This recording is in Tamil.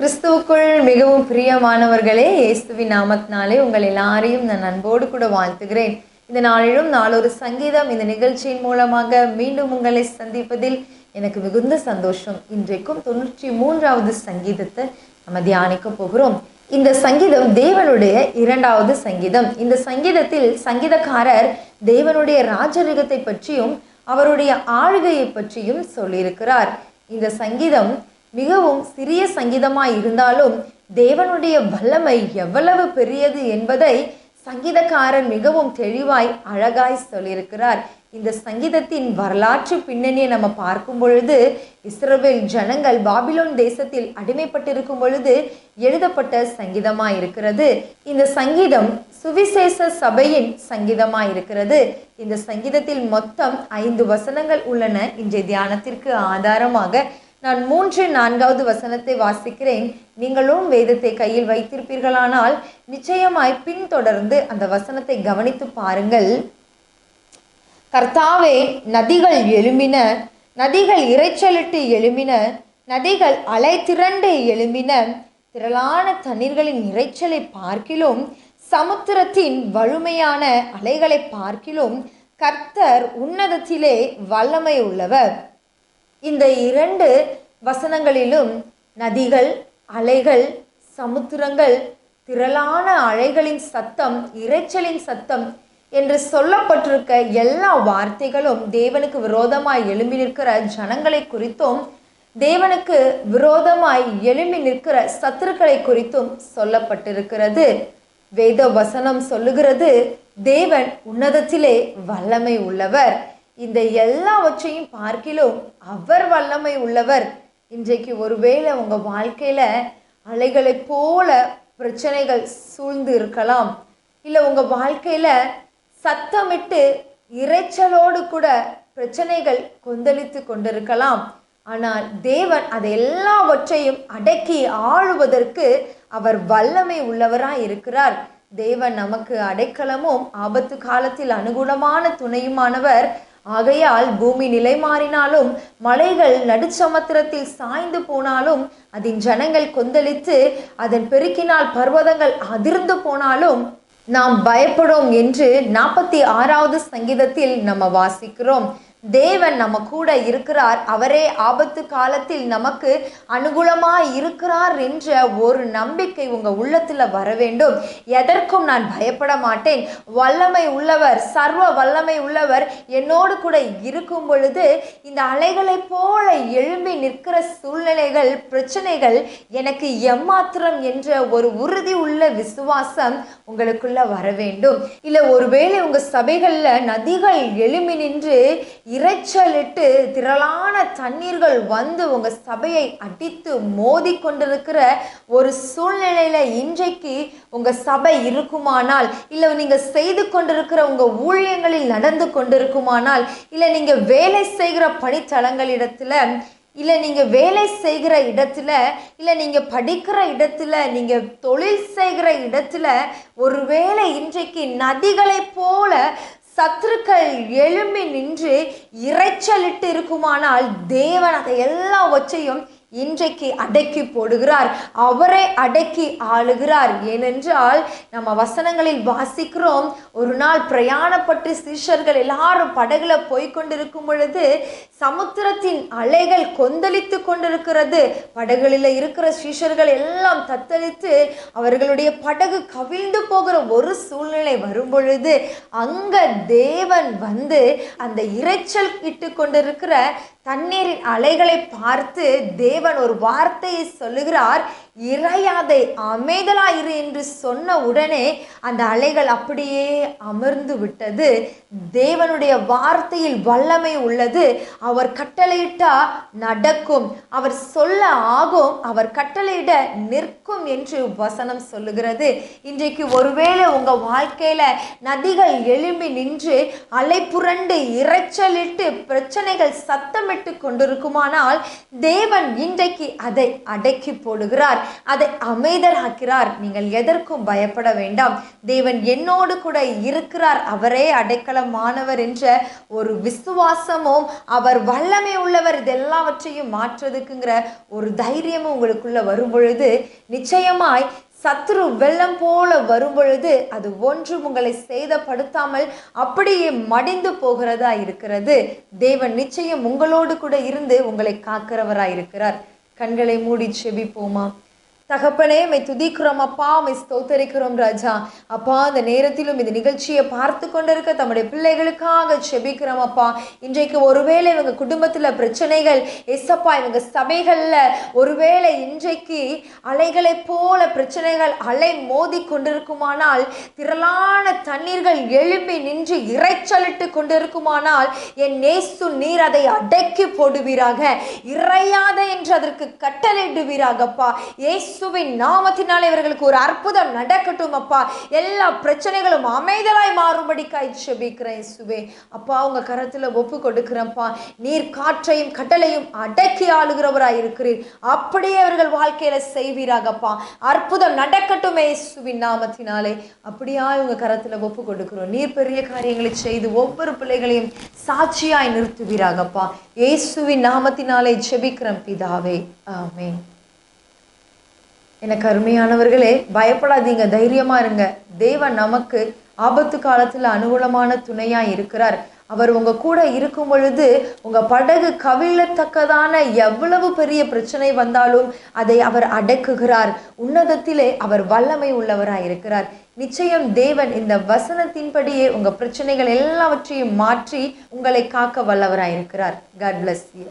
கிறிஸ்துவுக்குள் மிகவும் பிரியமானவர்களே, இயேசுவின் நாமத்தினாலே உங்கள் எல்லாரையும் நான் அன்போடு கூட வாழ்த்துகிறேன். இந்த நாளிலும் நாளொரு சங்கீதம் இந்த நிகழ்ச்சியின் மூலமாக மீண்டும் உங்களை சந்திப்பதில் எனக்கு மிகுந்த சந்தோஷம். இன்றைக்கும் 93வது சங்கீதத்தை நம்ம தியானிக்க போகிறோம். இந்த சங்கீதம் தேவனுடைய 2வது சங்கீதம். இந்த சங்கீதத்தில் சங்கீதக்காரர் தேவனுடைய ராஜரிகத்தை பற்றியும் அவருடைய ஆளுகையை பற்றியும் சொல்லியிருக்கிறார். இந்த சங்கீதம் மிகவும் சிறிய சங்கீதமாய் இருந்தாலும் தேவனுடைய வல்லமை எவ்வளவு பெரியது என்பதை சங்கீதக்காரர் மிகவும் தெளிவாய் அழகாய் சொல்லியிருக்கிறார். இந்த சங்கீதத்தின் வரலாற்று பின்னணியை நம்ம பார்க்கும் பொழுது, இஸ்ரவேல் ஜனங்கள் பாபிலோன் தேசத்தில் அடிமைப்பட்டிருக்கும் பொழுது எழுதப்பட்ட சங்கீதமாய் இருக்கிறது. இந்த சங்கீதம் சுவிசேஷ சபையின் சங்கீதமாய் இருக்கிறது. இந்த சங்கீதத்தில் மொத்தம் 5 வசனங்கள் உள்ளன. இன்றைய தியானத்திற்கு ஆதாரமாக நான் 3, 4வது வசனத்தை வாசிக்கிறேன். நீங்களும் வேதத்தை கையில் வைத்திருப்பீர்களானால் நிச்சயமாய் பின்தொடர்ந்து அந்த வசனத்தை கவனித்து பாருங்கள். கர்த்தாவே, நதிகள் எழும்பின, நதிகள் இரைச்சலிட்டு எழும்பின, நதிகள் அலை திரண்டு எழும்பின, திரளான தண்ணீர்களின் இரைச்சலை பார்க்கிலும் சமுத்திரத்தின் வலிமையான அலைகளை பார்க்கிலும் கர்த்தர் உன்னதத்திலே வல்லமை உள்ளவர். இந்த 2 வசனங்களிலும் நதிகள், அலைகள், சமுத்திரங்கள், திரளான அலைகளின் சத்தம், இரைச்சலின் சத்தம் என்று சொல்லப்பட்டிருக்க எல்லா வார்த்தைகளும் தேவனுக்கு விரோதமாய் எழும்பி நிற்கிற ஜனங்களை குறித்தும் தேவனுக்கு விரோதமாய் எழும்பி நிற்கிற சத்துருக்களை குறித்தும் சொல்லப்பட்டிருக்கிறது. வேத வசனம் சொல்லுகிறது, தேவன் உன்னதத்திலே வல்லமை உள்ளவர். இந்த எல்லாவற்றையும் பார்க்கிலும் அவர் வல்லமை உள்ளவர். இன்றைக்கு ஒருவேளை உங்க வாழ்க்கையில அலைகளை போல பிரச்சனைகள் சூழ்ந்து இருக்கலாம். இல்லை உங்க வாழ்க்கையில சத்தமிட்டு இரைச்சலோடு கூட பிரச்சனைகள் கொந்தளித்து கொண்டிருக்கலாம். ஆனால் தேவன் அதை எல்லாவற்றையும் அடக்கி ஆளுவதற்கு அவர் வல்லமை உள்ளவராய் இருக்கிறார். தேவன் நமக்கு அடைக்கலமும் ஆபத்து காலத்தில் அனுகூலமான துணையுமானவர். ஆகையால் பூமி நிலை மாறினாலும் மலைகள் நடுச்சமுத்திரத்தில் சாய்ந்து போனாலும் அதன் ஜனங்கள் கொந்தளித்து அதன் பெருக்கினால் பர்வதங்கள் அதிர்ந்து போனாலும் நாம் பயப்படும் என்று 46வது சங்கீதத்தில் நம்ம வாசிக்கிறோம். தேவன் நம்ம கூட இருக்கிறார், அவரே ஆபத்து காலத்தில் நமக்கு அனுகூலமாய் இருக்கிறார் என்ற ஒரு நம்பிக்கை உங்க உள்ளத்துல வர வேண்டும். எதற்கும் நான் பயப்பட மாட்டேன், வல்லமை உள்ளவர், சர்வ வல்லமை உள்ளவர் என்னோடு கூட இருக்கும் பொழுது இந்த அலைகளை போல எழும்பி நிற்கிற சூழ்நிலைகள், பிரச்சனைகள் எனக்கு எம்மாத்திரம் என்ற ஒரு உறுதி உள்ள விசுவாசம் உங்களுக்குள்ள வர வேண்டும். இல்ல ஒருவேளை உங்க சபைகள்ல நதிகள் எழும்பி நின்று இரைச்சலிட்டு திரளான தண்ணீர்கள் வந்து உங்க சபையை அடித்து மோதி கொண்டிருக்கிற ஒரு சூழ்நிலையில இன்றைக்கு உங்க சபை இருக்குமானால், இல்ல நீங்க செய்து கொண்டிருக்கிற உங்க ஊழியங்களில் நடந்து கொண்டிருக்குமானால், இல்ல நீங்க வேலை செய்கிற பணித்தளங்களிடத்துல, இல்லை நீங்கள் வேலை செய்கிற இடத்துல, இல்லை நீங்கள் படிக்கிற இடத்துல, நீங்கள் தொழில் செய்கிற இடத்துல ஒருவேளை இன்றைக்கு நதிகளை போல சத்துருக்கள் எழும்பி நின்று இரைச்சலிட்டு இருக்குமானால் தேவன் அதை எல்லாவற்றையும் இன்றைக்கு அடக்கி போடுகிறார். அவரை அடக்கி ஆளுகிறார். ஏனென்றால் நம்ம வசனங்களில் வாசிக்கிறோம், ஒரு நாள் பிரயாணப்பட்டு சீஷர்கள் எல்லாரும் படகுல போய்கொண்டிருக்கும் பொழுது சமுத்திரத்தின் அலைகள் கொந்தளித்து கொண்டிருக்கிறது. படகுகளில் இருக்கிற சீஷர்கள் எல்லாம் தத்தளித்து அவர்களுடைய படகு கவிழ்ந்து போகிற ஒரு சூழ்நிலை வரும் பொழுது அங்க தேவன் வந்து அந்த இரைச்சல் இட்டு கொண்டிருக்கிற தண்ணீரின் அலைகளை பார்த்து தேவன் ஒரு வார்த்தையை சொல்லுகிறார், இறையாதை அமைதலாயிரு என்று சொன்ன உடனே அந்த அலைகள் அப்படியே அமர்ந்து விட்டது. தேவனுடைய வார்த்தையில் வல்லமை உள்ளது. அவர் கட்டளையிட்டா நடக்கும், அவர் சொல்ல ஆகும், அவர் கட்டளையிட நிற்கும் என்று வசனம் சொல்லுகிறது. இன்றைக்கு ஒருவேளை உங்க வாழ்க்கையில நதிகள் எழும்பி நின்று அலை புரண்டு இரைச்சலிட்டு பிரச்சனைகள் சத்தம் சத்தமிட்டு கொண்டிருக்குமானால் தேவன் இன்றைக்கு அதை அடக்கி போடுகிறார், அதை அமைதலாக்கிறார். நீங்கள் எதற்கும் பயப்பட வேண்டாம், தேவன் என்னோடு கூட இருக்கிறார், அவரே அடைக்கலமானவர் என்ற ஒரு விசுவாசமும், அவர் வல்லமை உள்ளவர் இதெல்லாவற்றையும் மாற்றுறதுக்குங்கிற ஒரு தைரியமும் உங்களுக்குள்ள வரும் பொழுது நிச்சயமாய் சத்துரு வெள்ளம் போல வரும் பொழுது அது ஒன்றும் உங்களை சேதப்படுத்தாமல் அப்படியே மடிந்து போகிறதா இருக்கிறது. தேவன் நிச்சயம் உங்களோடு கூட இருந்து உங்களை காக்கிறவராய் இருக்கிறார். கண்களை மூடி செபிப்போமா? தகப்பனே, மை துதிக்கிறோம் அப்பா, மை ஸ்தோத்தரிக்கிறோம் ராஜா. அப்பா, அந்த நேரத்திலும் இந்த நிகழ்ச்சியை பார்த்து கொண்டிருக்க தம்முடைய பிள்ளைகளுக்காக செபிக்கிறோம் அப்பா. இன்றைக்கு ஒருவேளை இவங்க குடும்பத்தில் பிரச்சனைகள் எசப்பா, இவங்க சபைகளில் ஒருவேளை இன்றைக்கு அலைகளை போல பிரச்சனைகள் அலை மோதி கொண்டிருக்குமானால், திரளான தண்ணீர்கள் எழும்பி நின்று இறைச்சலிட்டு கொண்டிருக்குமானால், என் நேசு நீர் அதை அடக்கி போடுவீராக, இறையாத என்று அதற்கு கட்டளையிடுவீராகப்பா. இயேசுவின் நாமத்தினாலே இவர்களுக்கு ஒரு அற்புதம் நடக்கட்டும் அப்பா. எல்லா பிரச்சனைகளும் அமைதலாய் மாறும்படிக்காய் ஜெபிக்கிறேன் இயேசுவே. அப்பா, உங்க கரத்துல ஒப்பு கொடுக்கிறேன்ப்பா. நீர் காற்றையும் கடலையும் அடக்கி ஆளுகிறவராய் இருக்கிறீர், அப்படியே அவர்கள் வாழ்க்கையில செய்வீராகப்பா. அற்புதம் நடக்கட்டும் இயேசுவின் நாமத்தினாலே. அப்படியா உங்க கரத்துல ஒப்பு கொடுக்கிறோம். நீர் பெரிய காரியங்களை செய்து ஒவ்வொரு பிள்ளைகளையும் சாட்சியாய் நிறுத்துவீராகப்பா. இயேசுவின் நாமத்தினாலே ஜெபிக்கிறேன் பிதாவே, ஆமென். எனக்கு அருமையானவர்களே, பயப்படாதீங்க, தைரியமா இருங்க. தேவன் நமக்கு ஆபத்து காலத்துல அனுகூலமான துணையா இருக்கிறார். அவர் உங்க கூட இருக்கும் பொழுது உங்க படகு கவிழத்தக்கதான எவ்வளவு பெரிய பிரச்சனை வந்தாலும் அதை அவர் அடக்குகிறார். உன்னதத்திலே அவர் வல்லமை உள்ளவராய் இருக்கிறார். நிச்சயம் தேவன் இந்த வசனத்தின்படியே உங்க பிரச்சனைகள் எல்லாவற்றையும் மாற்றி உங்களை காக்க வல்லவராய் இருக்கிறார். God bless you.